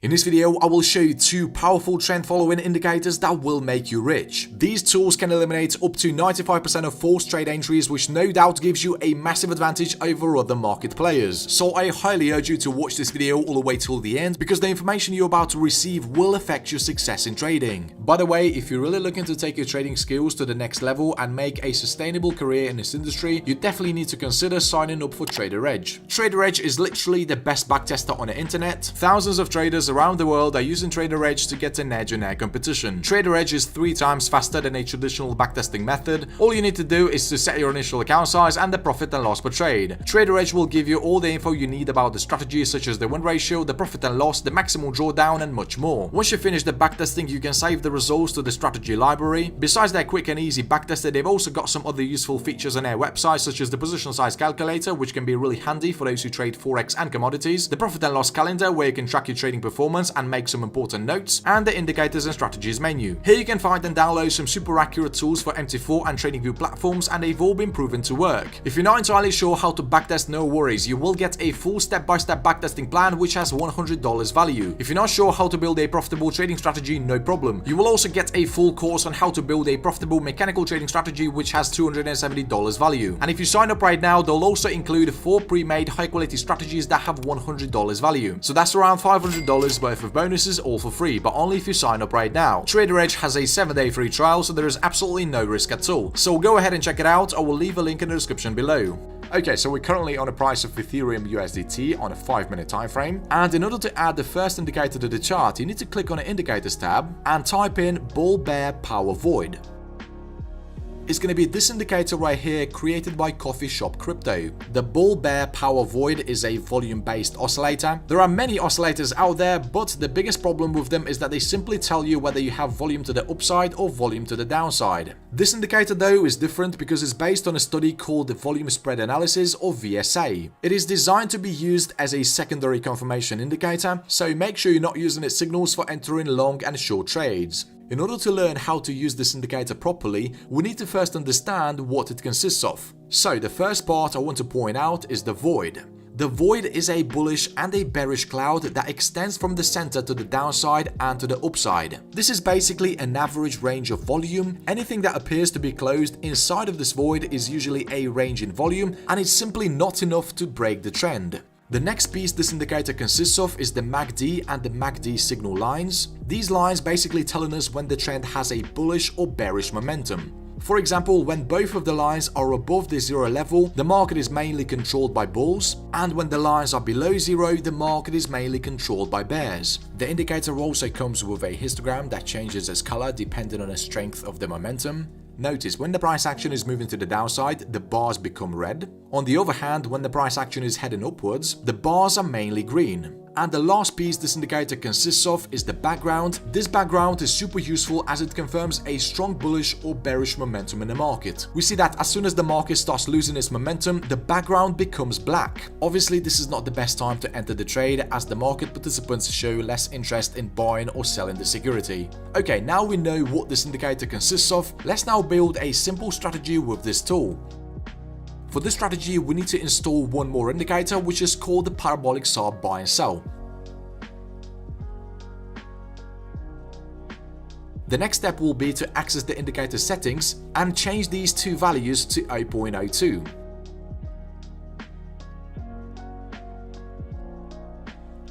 In this video, I will show you two powerful trend following indicators that will make you rich. These tools can eliminate up to 95% of false trade entries, which no doubt gives you a massive advantage over other market players. So I highly urge you to watch this video all the way till the end, because the information you're about to receive will affect your success in trading. By the way, if you're really looking to take your trading skills to the next level and make a sustainable career in this industry, you definitely need to consider signing up for Trader Edge. Trader Edge is literally the best backtester on the internet. Thousands of traders around the world are using Trader Edge to get an edge in their competition. Trader Edge is 3 times faster than a traditional backtesting method. All you need to do is to set your initial account size and the profit and loss per trade. Trader Edge will give you all the info you need about the strategy, such as the win ratio, the profit and loss, the maximum drawdown, and much more. Once you finish the backtesting, you can save the results to the strategy library. Besides their quick and easy backtester, they've also got some other useful features on their website, such as the position size calculator, which can be really handy for those who trade forex and commodities, the profit and loss calendar, where you can track your trading performance and make some important notes, and the indicators and strategies menu. Here you can find and download some super accurate tools for MT4 and TradingView platforms, and they've all been proven to work. If you're not entirely sure how to backtest, no worries, you will get a full step-by-step backtesting plan which has $100 value. If you're not sure how to build a profitable trading strategy, no problem. You will also get a full course on how to build a profitable mechanical trading strategy which has $270 value. And if you sign up right now, they'll also include 4 pre-made high-quality strategies that have $100 value. So that's around $500 worth of bonuses, all for free, but only if you sign up right now. Trader Edge has a 7-day free trial, so there is absolutely no risk at all. So go ahead and check it out. I will leave a link in the description below. Okay, so we're currently on a price of Ethereum USDT on a 5-minute time frame, and in order to add the first indicator to the chart, you need to click on the Indicators tab and type in Bull Bear Power Void. It's going to be this indicator right here, created by Coffee Shop Crypto. The Bull Bear Power Void is a volume-based oscillator. There are many oscillators out there, but the biggest problem with them is that they simply tell you whether you have volume to the upside or volume to the downside. This indicator though is different because it's based on a study called the Volume Spread Analysis, or VSA. It is designed to be used as a secondary confirmation indicator, so make sure you're not using its signals for entering long and short trades. In order to learn how to use this indicator properly, we need to first understand what it consists of. So the first part I want to point out is the void. The void is a bullish and a bearish cloud that extends from the center to the downside and to the upside. This is basically an average range of volume. Anything that appears to be closed inside of this void is usually a range in volume, and it's simply not enough to break the trend. The next piece this indicator consists of is the MACD and the MACD signal lines. These lines basically telling us when the trend has a bullish or bearish momentum. For example, when both of the lines are above the zero level, the market is mainly controlled by bulls, and when the lines are below zero, the market is mainly controlled by bears. The indicator also comes with a histogram that changes its color depending on the strength of the momentum. Notice when the price action is moving to the downside, the bars become red. On the other hand, when the price action is heading upwards, the bars are mainly green. And the last piece this indicator consists of is the background. This background is super useful as it confirms a strong bullish or bearish momentum in the market. We see that as soon as the market starts losing its momentum, the background becomes black. Obviously, this is not the best time to enter the trade, as the market participants show less interest in buying or selling the security. Okay, now we know what this indicator consists of, let's now build a simple strategy with this tool. For this strategy, we need to install one more indicator, which is called the Parabolic SAR Buy and Sell. The next step will be to access the indicator settings and change these two values to 0.02.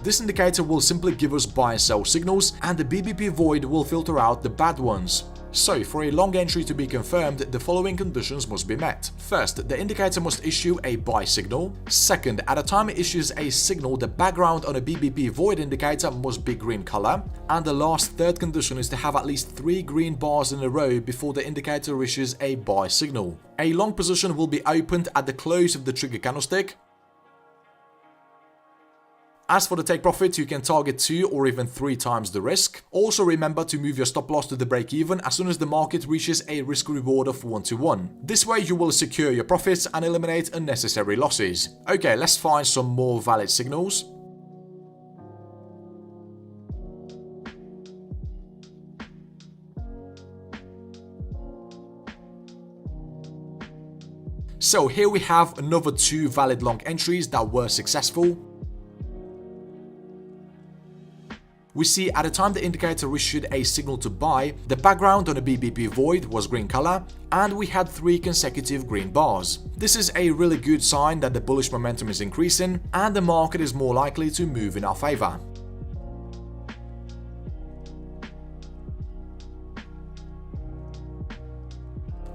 This indicator will simply give us buy and sell signals, and the BBP void will filter out the bad ones. So, for a long entry to be confirmed, the following conditions must be met. First, the indicator must issue a buy signal. Second, at the time it issues a signal, the background on a BBP void indicator must be green color. And the last, third condition is to have at least 3 green bars in a row before the indicator issues a buy signal. A long position will be opened at the close of the trigger candlestick. As for the take profit, you can target 2 or even 3 times the risk. Also remember to move your stop loss to the break even as soon as the market reaches a risk reward of 1-to-1. This way you will secure your profits and eliminate unnecessary losses. Okay, let's find some more valid signals. So here we have another 2 valid long entries that were successful. We see at the time the indicator issued a signal to buy, the background on a BBP void was green color, and we had 3 consecutive green bars. This is a really good sign that the bullish momentum is increasing and the market is more likely to move in our favor.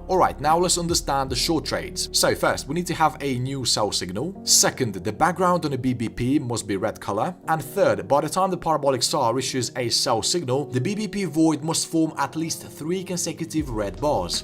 Alright, now let's understand the short trades. So first, we need to have a new sell signal. Second, the background on a BBP must be red color. And third, by the time the parabolic star issues a sell signal, the BBP void must form at least 3 consecutive red bars.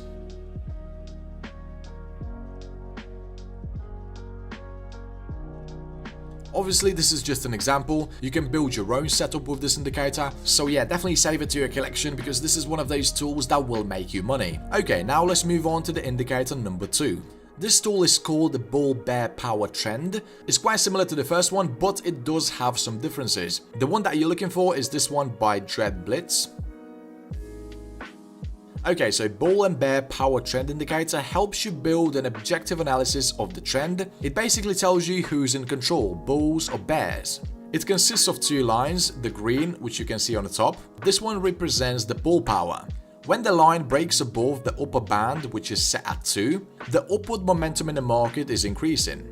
Obviously, this is just an example. You can build your own setup with this indicator. So yeah, definitely save it to your collection because this is one of those tools that will make you money. Okay, now let's move on to the indicator number 2. This tool is called the Bull Bear Power Trend. It's quite similar to the first one, but it does have some differences. The one that you're looking for is this one by Dread Blitz. Okay, so Bull and Bear Power Trend Indicator helps you build an objective analysis of the trend. It basically tells you who's in control, bulls or bears. It consists of 2 lines, the green, which you can see on the top. This one represents the bull power. When the line breaks above the upper band, which is set at 2, the upward momentum in the market is increasing.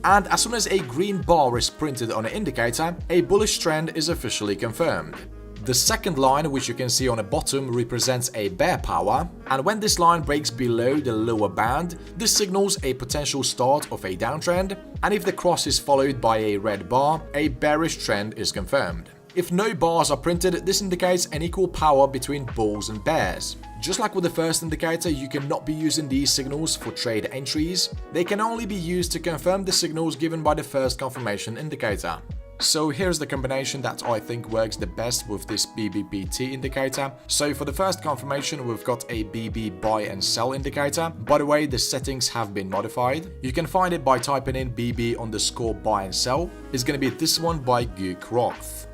And as soon as a green bar is printed on an indicator, a bullish trend is officially confirmed. The second line, which you can see on the bottom, represents a bear power, and when this line breaks below the lower band, this signals a potential start of a downtrend, and if the cross is followed by a red bar, a bearish trend is confirmed. If no bars are printed, this indicates an equal power between bulls and bears. Just like with the first indicator, you cannot be using these signals for trade entries. They can only be used to confirm the signals given by the first confirmation indicator. So here's the combination that I think works the best with this BBBT indicator. So for the first confirmation, we've got a BB buy and sell indicator. By the way, the settings have been modified. You can find it by typing in BB_ buy and sell. It's going to be this one by Gook Roth.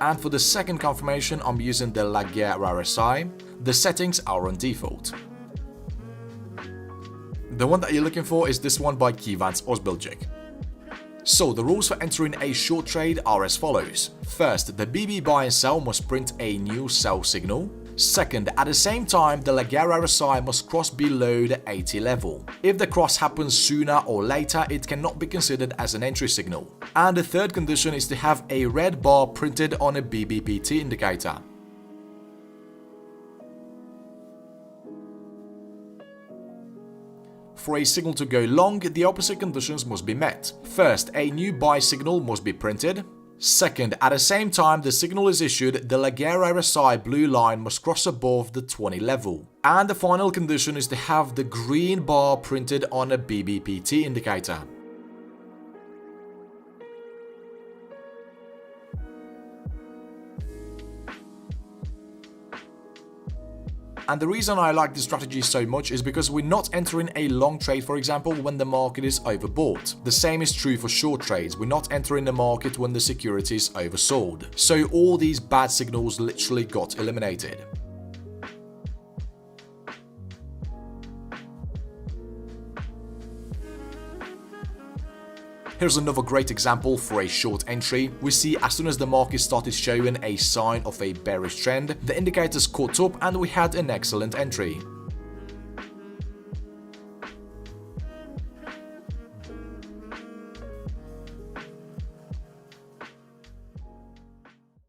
And for the second confirmation, I'm using the La Guerre RSI. The settings are on default. The one that you're looking for is this one by Keyvance Osbilgic. So the rules for entering a short trade are as follows. First, the BB buy and sell must print a new sell signal. Second, at the same time, the La Guerre RSI must cross below the 80 level. If the cross happens sooner or later, it cannot be considered as an entry signal. And the third condition is to have a red bar printed on a BBPT indicator. For a signal to go long, the opposite conditions must be met. First, a new buy signal must be printed. Second, at the same time the signal is issued, the La Guerre RSI blue line must cross above the 20 level. And the final condition is to have the green bar printed on a BBPT indicator. And the reason I like this strategy so much is because we're not entering a long trade, for example, when the market is overbought. The same is true for short trades. We're not entering the market when the security is oversold. So all these bad signals literally got eliminated. Here's another great example for a short entry. We see as soon as the market started showing a sign of a bearish trend, the indicators caught up and we had an excellent entry.